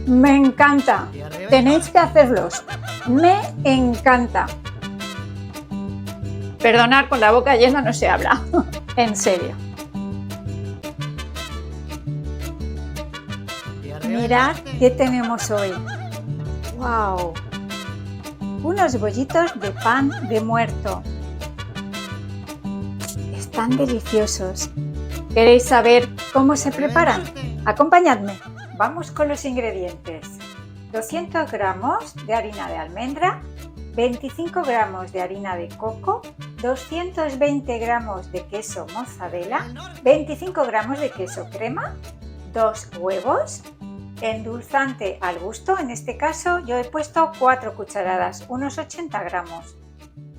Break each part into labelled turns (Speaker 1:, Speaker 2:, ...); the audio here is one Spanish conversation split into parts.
Speaker 1: Me encanta. Tenéis que hacerlos. Me encanta. Perdonad, con la boca llena no se habla. En serio. Mirad qué tenemos hoy. ¡Wow! Unos bollitos de pan de muerto. Están deliciosos. ¿Queréis saber cómo se preparan? Acompañadme. Vamos con los ingredientes. 200 gramos de harina de almendra, 25 gramos de harina de coco, 220 gramos de queso mozzarella, 25 gramos de queso crema, 2 huevos, endulzante al gusto, en este caso yo he puesto 4 cucharadas, unos 80 gramos,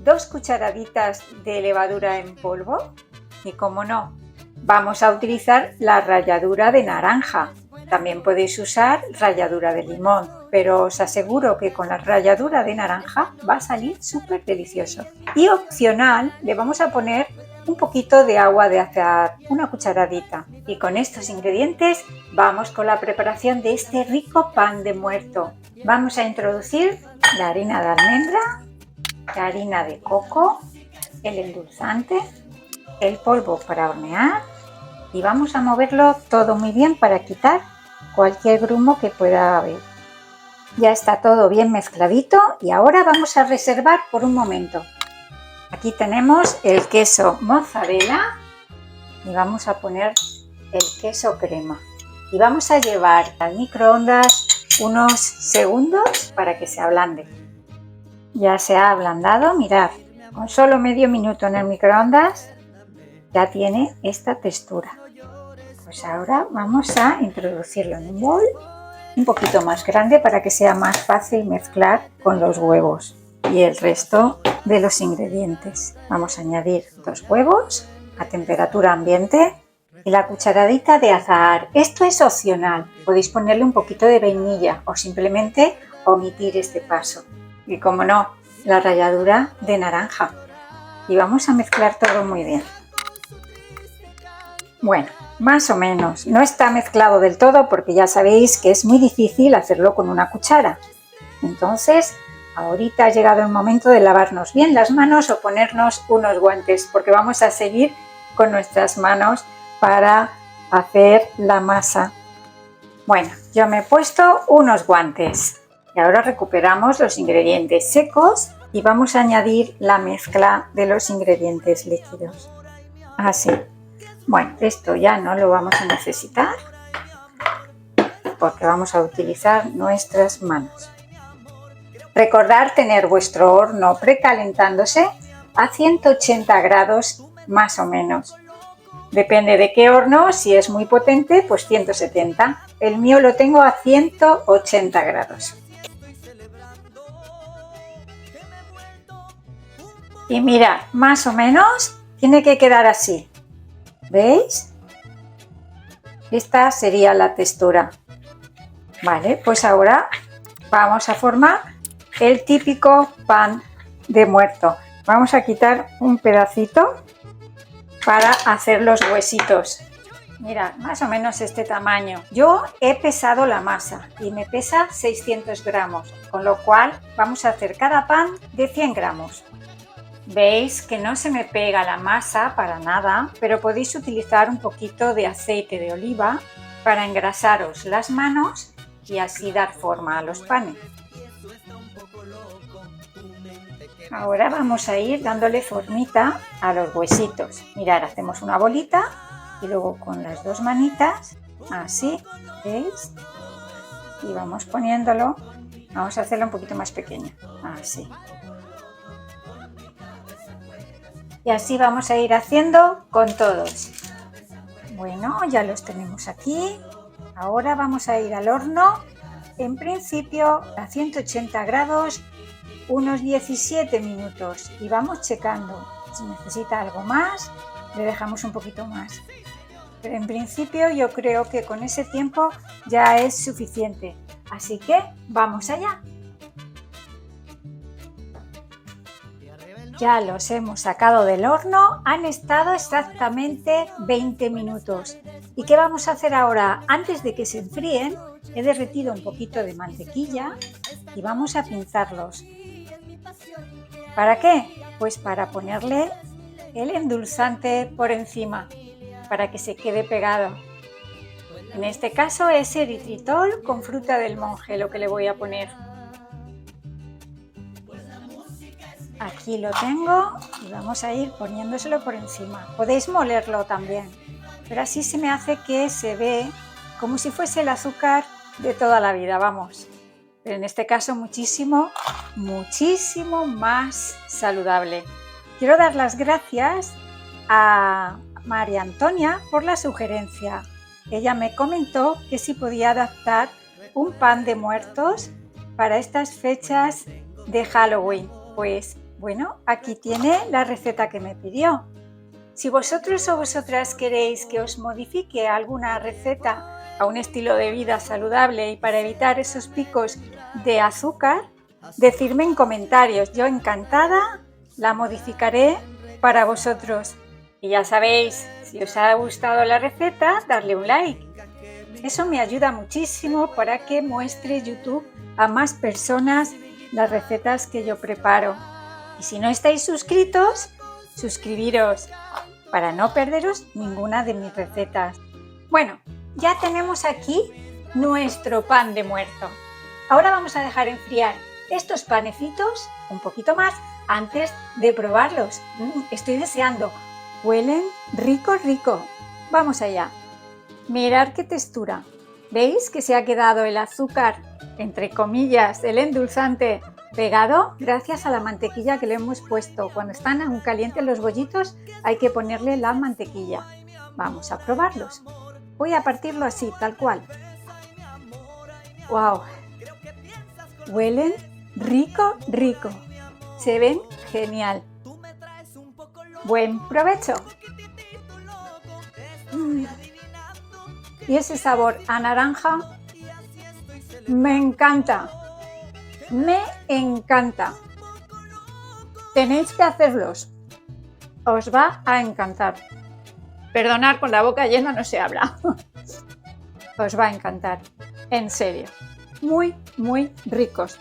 Speaker 1: 2 cucharaditas de levadura en polvo y, como no, vamos a utilizar la ralladura de naranja. También podéis usar ralladura de limón, pero os aseguro que con la ralladura de naranja va a salir súper delicioso. Y opcional, le vamos a poner un poquito de agua de azahar, una cucharadita. Y con estos ingredientes vamos con la preparación de este rico pan de muerto. Vamos a introducir la harina de almendra, la harina de coco, el endulzante, el polvo para hornear y vamos a moverlo todo muy bien para quitar cualquier grumo que pueda haber. Ya está todo bien mezcladito y ahora vamos a reservar por un momento. Aquí tenemos el queso mozzarella y vamos a poner el queso crema y vamos a llevar al microondas unos segundos para que se ablande. Ya se ha ablandado, mirad, con solo medio minuto en el microondas ya tiene esta textura. Pues ahora vamos a introducirlo en un bol un poquito más grande para que sea más fácil mezclar con los huevos y el resto de los ingredientes. Vamos a añadir 2 huevos a temperatura ambiente y la cucharadita de azahar. Esto es opcional, podéis ponerle un poquito de vainilla o simplemente omitir este paso. Y, como no, la ralladura de naranja. Y vamos a mezclar todo muy bien. Bueno, más o menos, no está mezclado del todo porque ya sabéis que es muy difícil hacerlo con una cuchara. Entonces, ahorita ha llegado el momento de lavarnos bien las manos o ponernos unos guantes porque vamos a seguir con nuestras manos para hacer la masa. Bueno, yo me he puesto unos guantes y ahora recuperamos los ingredientes secos y vamos a añadir la mezcla de los ingredientes líquidos. Así. Bueno, esto ya no lo vamos a necesitar porque vamos a utilizar nuestras manos. Recordad tener vuestro horno precalentándose a 180 grados más o menos. Depende de qué horno, si es muy potente, pues 170. El mío lo tengo a 180 grados. Y mirad, más o menos tiene que quedar así. ¿Veis? Esta sería la textura. Vale, pues ahora vamos a formar el típico pan de muerto. Vamos a quitar un pedacito para hacer los huesitos. Mirad, más o menos este tamaño. Yo he pesado la masa y me pesa 600 gramos, con lo cual vamos a hacer cada pan de 100 gramos. Veis que no se me pega la masa para nada, pero podéis utilizar un poquito de aceite de oliva para engrasaros las manos y así dar forma a los panes. Ahora vamos a ir dándole formita a los huesitos. Mirad, hacemos una bolita y luego con las dos manitas, así, ¿veis? Y vamos poniéndolo, vamos a hacerlo un poquito más pequeño, así. Y así vamos a ir haciendo con todos. Bueno, ya los tenemos aquí. Ahora vamos a ir al horno, en principio a 180 grados, unos 17 minutos. Y vamos checando. Si necesita algo más, le dejamos un poquito más. Pero en principio yo creo que con ese tiempo ya es suficiente. Así que vamos allá. Ya los hemos sacado del horno, han estado exactamente 20 minutos ¿Y qué vamos a hacer ahora? Antes de que se enfríen, he derretido un poquito de mantequilla y vamos a pinzarlos. ¿Para qué? Pues para ponerle el endulzante por encima, para que se quede pegado. En este caso es eritritol con fruta del monje lo que le voy a poner. Aquí lo tengo y vamos a ir poniéndoselo por encima. Podéis molerlo también, pero así se me hace que se ve como si fuese el azúcar de toda la vida, vamos. Pero en este caso muchísimo más saludable. Quiero dar las gracias a María Antonia por la sugerencia. Ella me comentó que si podía adaptar un pan de muertos para estas fechas de Halloween. Pues bueno, aquí tiene la receta que me pidió. Si vosotros o vosotras queréis que os modifique alguna receta a un estilo de vida saludable y para evitar esos picos de azúcar, decidme en comentarios. Yo encantada la modificaré para vosotros. Y ya sabéis, si os ha gustado la receta, darle un like. Eso me ayuda muchísimo para que muestre YouTube a más personas las recetas que yo preparo. Y si no estáis suscritos, suscribiros para no perderos ninguna de mis recetas. Bueno, ya tenemos aquí nuestro pan de muerto. Ahora vamos a dejar enfriar estos panecitos un poquito más antes de probarlos. Estoy deseando. Huelen rico. Vamos allá. Mirad qué textura. ¿Veis que se ha quedado el azúcar, entre comillas, el endulzante, pegado gracias a la mantequilla que le hemos puesto? Cuando están aún calientes los bollitos hay que ponerle la mantequilla. Vamos a probarlos. Voy a partirlo así, tal cual. ¡Wow! Huelen rico. Se ven genial. Buen provecho. Y ese sabor a naranja me encanta. Tenéis que hacerlos. Os va a encantar. Perdonad, con la boca llena no se habla. Os va a encantar. En serio. Muy ricos.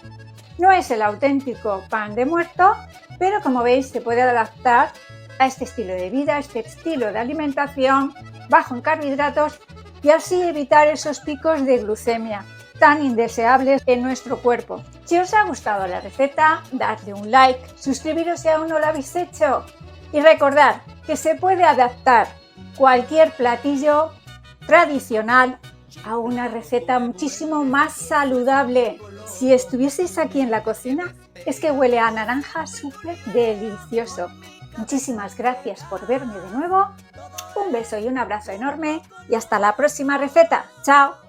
Speaker 1: No es el auténtico pan de muerto, pero como veis se puede adaptar a este estilo de vida, a este estilo de alimentación bajo en carbohidratos y así evitar esos picos de glucemia tan indeseables en nuestro cuerpo. Si os ha gustado la receta, dadle un like, suscribiros si aún no lo habéis hecho y recordad que se puede adaptar cualquier platillo tradicional a una receta muchísimo más saludable. Si estuvieseis aquí en la cocina, es que huele a naranja súper delicioso. Muchísimas gracias por verme de nuevo. Un beso y un abrazo enorme y hasta la próxima receta. ¡Chao!